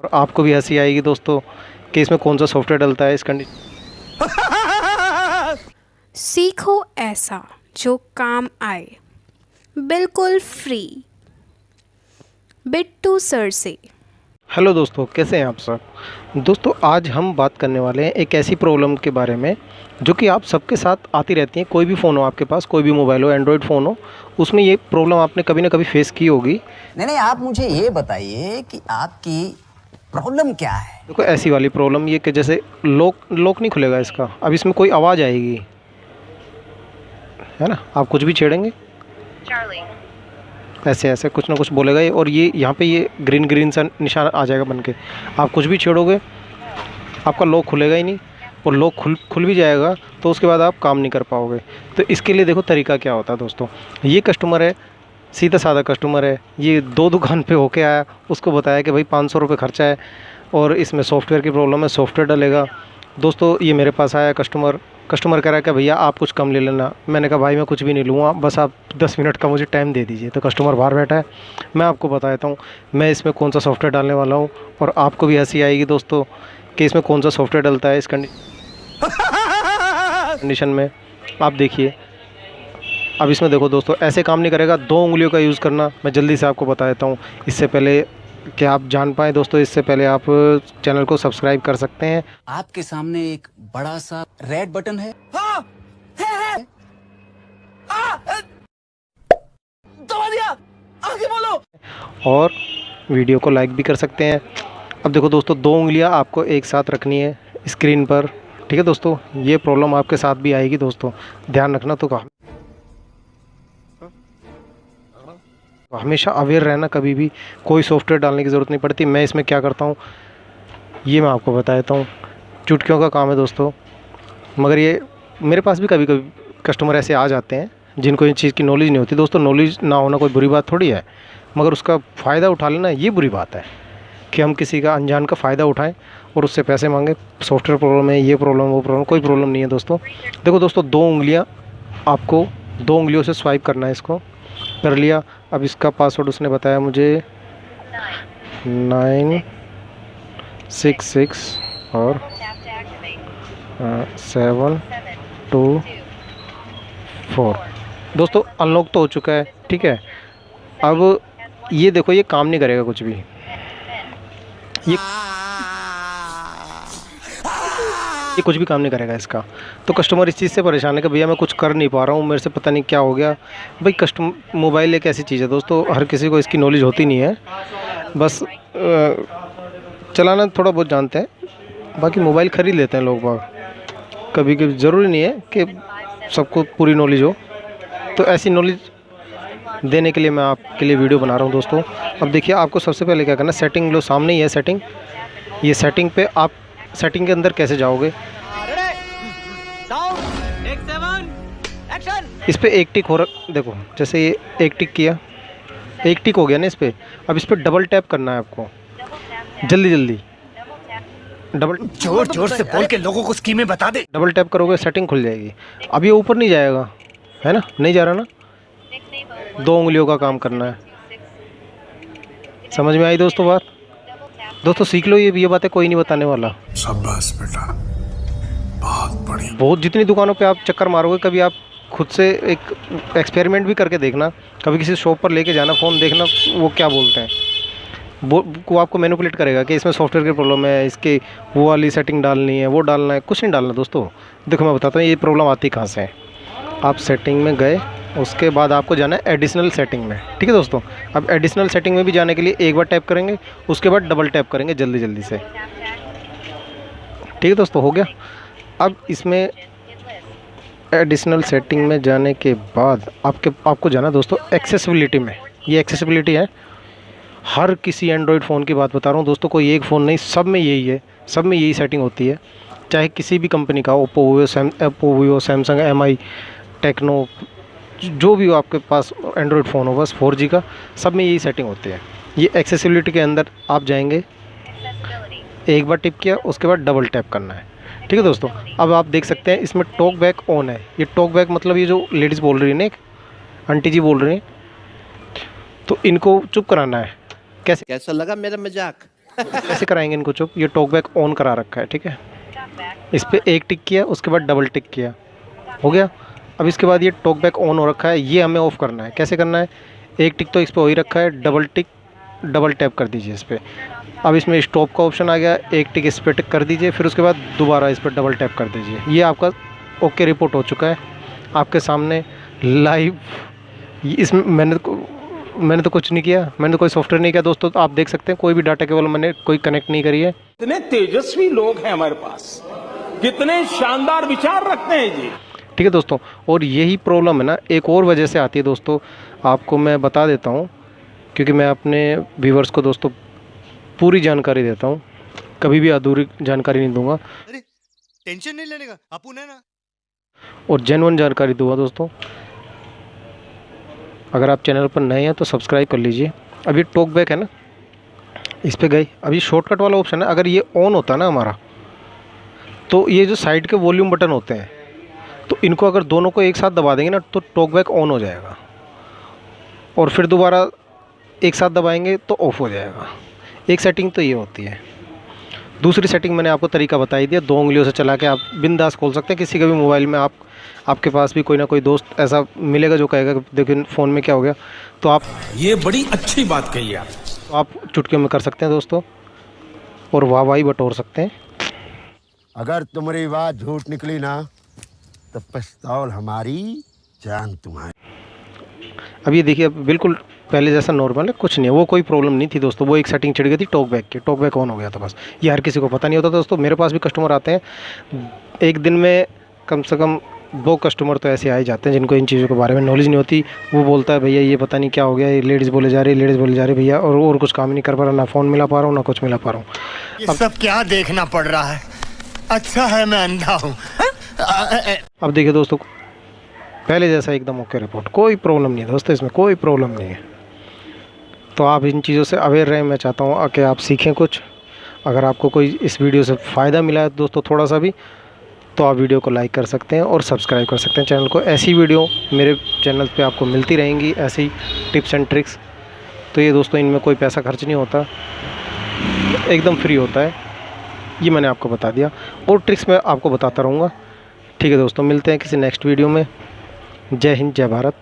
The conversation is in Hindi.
और आपको भी हंसी आएगी दोस्तों कि इसमें कौन सा सॉफ्टवेयर डलता है इस कंडीशन। सीखो ऐसा जो काम आए, बिल्कुल फ्री। बिट्टू सर से। हेलो दोस्तों, कैसे हैं आप सब। दोस्तों आज हम बात करने वाले हैं एक ऐसी प्रॉब्लम के बारे में जो कि आप सबके साथ आती रहती है। कोई भी फ़ोन हो आपके पास, कोई भी मोबाइल हो, एंड्रॉयड फ़ोन हो, उसमें ये प्रॉब्लम आपने कभी ना कभी फेस की होगी। नहीं, आप मुझे ये बताइए कि आपकी प्रॉब्लम क्या है। देखो ऐसी वाली प्रॉब्लम ये कि जैसे लॉक नहीं खुलेगा इसका। अब इसमें कोई आवाज़ आएगी, है ना, आप कुछ भी छेड़ेंगे ऐसे ऐसे कुछ ना कुछ बोलेगा ये, और ये यहाँ पे ये ग्रीन सा निशान आ जाएगा बन के। आप कुछ भी छेड़ोगे आपका लॉक खुलेगा ही नहीं, और लॉक खुल भी जाएगा तो उसके बाद आप काम नहीं कर पाओगे। तो इसके लिए देखो तरीका क्या होता है दोस्तों। ये कस्टमर है, सीधा साधा कस्टमर है, ये दो दुकान पे होके आया, उसको बताया कि भाई 500 रुपये खर्चा है और इसमें सॉफ्टवेयर की प्रॉब्लम है, सॉफ्टवेयर डलेगा। दोस्तों ये मेरे पास आया कस्टमर कह रहा है कि भैया आप कुछ कम ले लेना। मैंने कहा भाई मैं कुछ भी नहीं लूँगा, बस आप 10 मिनट का मुझे टाइम दे दीजिए। तो कस्टमर बाहर बैठा है, मैं आपको बता देता हूँ मैं इसमें कौन सा सॉफ्टवेयर डालने वाला हूँ, और आपको भी हंसी आएगी दोस्तों कि इसमें कौन सा सॉफ्टवेयर डलता है इस कंडीशन में। आप देखिए अब इसमें देखो दोस्तों, ऐसे काम नहीं करेगा। 2 उंगलियों का यूज़ करना मैं जल्दी से आपको बता देता हूँ। इससे पहले कि आप जान पाएँ दोस्तों, इससे पहले आप चैनल को सब्सक्राइब कर सकते हैं। आपके सामने एक बड़ा सा रेड बटन है। हाँ, है। दबा दिया, आगे बोलो। और वीडियो को लाइक भी कर सकते हैं। अब देखो दोस्तों, 2 उंगलियां आपको एक साथ रखनी है स्क्रीन पर, ठीक है दोस्तों। ये प्रॉब्लम आपके साथ भी आएगी दोस्तों, ध्यान रखना। तो हमेशा अवेयर रहना, कभी भी कोई सॉफ्टवेयर डालने की ज़रूरत नहीं पड़ती। मैं इसमें क्या करता हूँ ये मैं आपको बता देता हूँ। चुटकियों का काम है दोस्तों, मगर ये मेरे पास भी कभी कभी कस्टमर ऐसे आ जाते हैं जिनको इन चीज़ की नॉलेज नहीं होती। दोस्तों नॉलेज ना होना कोई बुरी बात थोड़ी है, मगर उसका फ़ायदा उठा लेना ये बुरी बात है कि हम किसी का अनजान का फ़ायदा उठाएं और उससे पैसे मांगे। सॉफ्टवेयर प्रॉब्लम है, ये प्रॉब्लम वो प्रॉब्लम, कोई प्रॉब्लम नहीं है दोस्तों। देखो दोस्तों, 2 उंगलियां आपको 2 उंगलियों से स्वाइप करना है। इसको कर लिया। अब इसका पासवर्ड उसने बताया मुझे 966 और 724। दोस्तों अनलॉक तो हो चुका है, ठीक है। अब ये देखो ये काम नहीं करेगा कुछ भी, ये कुछ भी काम नहीं करेगा इसका। तो कस्टमर इस चीज़ से परेशान है कि भैया मैं कुछ कर नहीं पा रहा हूँ, मेरे से पता नहीं क्या हो गया। भाई मोबाइल एक ऐसी चीज़ है दोस्तों, हर किसी को इसकी नॉलेज होती नहीं है। बस चलाना थोड़ा बहुत जानते हैं, बाकी मोबाइल ख़रीद लेते हैं लोग बाग। कभी कभी ज़रूरी नहीं है कि सबको पूरी नॉलेज हो। तो ऐसी नॉलेज देने के लिए मैं आपके लिए वीडियो बना रहा हूँ दोस्तों। अब देखिए आपको सबसे पहले क्या करना है, सेटिंग लो, सामने ही है सेटिंग। ये सेटिंग पे आप सेटिंग के अंदर कैसे जाओगे, इस पर एक टिक हो रहा, देखो जैसे ये एक टिक किया, एक टिक हो गया ना इस पर। अब इस पर डबल टैप करना है आपको, जल्दी डबल जोर से बोल के लोगों को स्कीमें बता दे। डबल टैप करोगे सेटिंग खुल जाएगी। अब ये ऊपर नहीं जाएगा, है ना, नहीं जा रहा ना। 2 उंगलियों का काम करना है। समझ में आई दोस्तों बात। दोस्तों सीख लो, ये बातें कोई नहीं बताने वाला। शाबाश बेटा, बहुत बढ़िया। बहुत जितनी दुकानों पे आप चक्कर मारोगे, कभी आप खुद से एक एक्सपेरिमेंट भी करके देखना। कभी किसी शॉप पर लेके जाना, फ़ोन देखना वो क्या बोलते हैं। वो आपको मैनिपुलेट करेगा कि इसमें सॉफ्टवेयर की प्रॉब्लम है, इसके वो वाली सेटिंग डालनी है, वो डालना है। कुछ नहीं डालना दोस्तों। देखो मैं बताता हूँ ये प्रॉब्लम आती कहाँ से है। आप सेटिंग में गए, उसके बाद आपको जाना है एडिशनल सेटिंग में, ठीक है दोस्तों। अब एडिशनल सेटिंग में भी जाने के लिए एक बार टैप करेंगे, उसके बाद डबल टैप करेंगे जल्दी से, ठीक है दोस्तों। हो गया। अब इसमें एडिशनल सेटिंग में जाने के बाद आपको जाना दोस्तों एक्सेसिबिलिटी में। ये एक्सेसिबिलिटी है, हर किसी एंड्रॉयड फ़ोन की बात बता रहा हूँ दोस्तों, कोई एक फ़ोन नहीं, सब में यही है, सब में यही सेटिंग होती है। चाहे किसी भी कंपनी का, Oppo Vivo Samsung Mi Tecno, जो भी हो आपके पास एंड्रॉयड फ़ोन हो, बस 4G का, सब में यही सेटिंग होती है। ये एक्सेसिबिलिटी के अंदर आप जाएंगे, एक बार टिप किया, उसके बाद डबल टैप करना है, ठीक है दोस्तों। अब आप देख सकते हैं इसमें टॉक बैक ऑन है। ये टॉक बैक मतलब ये जो लेडीज़ बोल रही है ना, आंटी जी बोल रही हैं, तो इनको चुप कराना है। कैसा लगा मेरा मजाक? कैसे कराएंगे इनको चुप? ये टॉक बैक ऑन करा रखा है, ठीक है। इस पर एक टिक किया, उसके बाद डबल टिक किया, हो गया। अब इसके बाद ये टॉक बैक ऑन हो रखा है, ये हमें ऑफ़ करना है। कैसे करना है? एक टिक तो इस पर हो ही रखा है, डबल टिक, डबल टैप कर दीजिए इस पर। अब इसमें स्टॉप का ऑप्शन आ गया, एक टिक इस पर टिक कर दीजिए, फिर उसके बाद दोबारा इस पर डबल टैप कर दीजिए। ये आपका ओके रिपोर्ट हो चुका है आपके सामने लाइव। इसमें मैंने तो कुछ नहीं किया, मैंने तो कोई सॉफ्टवेयर नहीं किया दोस्तों। तो आप देख सकते हैं कोई भी डाटा केबल मैंने कोई कनेक्ट नहीं करी है। कितने तेजस्वी लोग हैं हमारे पास, कितने शानदार विचार रखते हैं जी। ठीक है दोस्तों, और यही प्रॉब्लम है ना एक और वजह से आती है दोस्तों, आपको मैं बता देता हूँ, क्योंकि मैं अपने व्यूवर्स को दोस्तों पूरी जानकारी देता हूँ, कभी भी अधूरी जानकारी नहीं दूंगा। अरे टेंशन नहीं लेने का, अपुन है ना। और जेन्युइन जानकारी दूंगा दोस्तों। अगर आप चैनल पर नए हैं तो सब्सक्राइब कर लीजिए। अभी टॉक बैक है ना, इस पर गए, अभी शॉर्टकट वाला ऑप्शन है। अगर ये ऑन होता ना हमारा, तो ये जो साइड के वॉल्यूम बटन होते हैं, तो इनको अगर दोनों को एक साथ दबा देंगे ना, तो टॉक बैक ऑन हो जाएगा, और फिर दोबारा एक साथ दबाएंगे तो ऑफ हो जाएगा। एक सेटिंग तो ये होती है। दूसरी सेटिंग मैंने आपको तरीका बताई दिया, 2 उंगलियों से चला के आप बिंदास खोल सकते हैं किसी के भी मोबाइल में। आपके पास भी कोई ना कोई दोस्त ऐसा मिलेगा जो कहेगा देखिए फ़ोन में क्या हो गया, तो आप ये बड़ी अच्छी बात कही आप। तो आप चुटकियों में कर सकते हैं दोस्तों, और वाहवाही बटोर सकते हैं। अगर तुम्हारी बात झूठ निकली ना, तो पिस्तौल हमारी, जान तुम्हारी। अब ये देखिए, अब बिल्कुल पहले जैसा नॉर्मल है, कुछ नहीं है। वो कोई प्रॉब्लम नहीं थी दोस्तों, वो एक सेटिंग चिढ़ गई थी टॉक बैक की, टॉक बैक ऑन हो गया था बस। ये हर किसी को पता नहीं होता दोस्तों। मेरे पास भी कस्टमर आते हैं, एक दिन में कम से कम 2 कस्टमर तो ऐसे आ ही जाते हैं जिनको इन चीज़ों के बारे में नॉलेज नहीं होती। वो बोलता है भैया ये पता नहीं क्या हो गया, ये लेडीज़ बोले जा रही है, लेडीज़ बोले जा रही है भैया, और कुछ काम नहीं कर पा रहा, ना फ़ोन मिला पा रहा हूँ, ना कुछ मिला पा रहा हूँ। ये सब क्या देखना पड़ रहा है? अच्छा है मैं अंधा हूँ। अब देखिए दोस्तों, पहले जैसा एकदम ओके रिपोर्ट, कोई प्रॉब्लम नहीं है दोस्तों, इसमें कोई प्रॉब्लम नहीं है। तो आप इन चीज़ों से अवेयर रहें। मैं चाहता हूँ कि आप सीखें कुछ। अगर आपको कोई इस वीडियो से फ़ायदा मिला है दोस्तों थोड़ा सा भी, तो आप वीडियो को लाइक कर सकते हैं और सब्सक्राइब कर सकते हैं चैनल को। ऐसी वीडियो मेरे चैनल पे आपको मिलती रहेंगी, ऐसी टिप्स एंड ट्रिक्स। तो ये दोस्तों, इनमें कोई पैसा खर्च नहीं होता, एकदम फ्री होता है। ये मैंने आपको बता दिया, और ट्रिक्स मैं आपको बताता रहूँगा। ठीक है दोस्तों, मिलते हैं किसी नेक्स्ट वीडियो में। जय हिंद, जय भारत।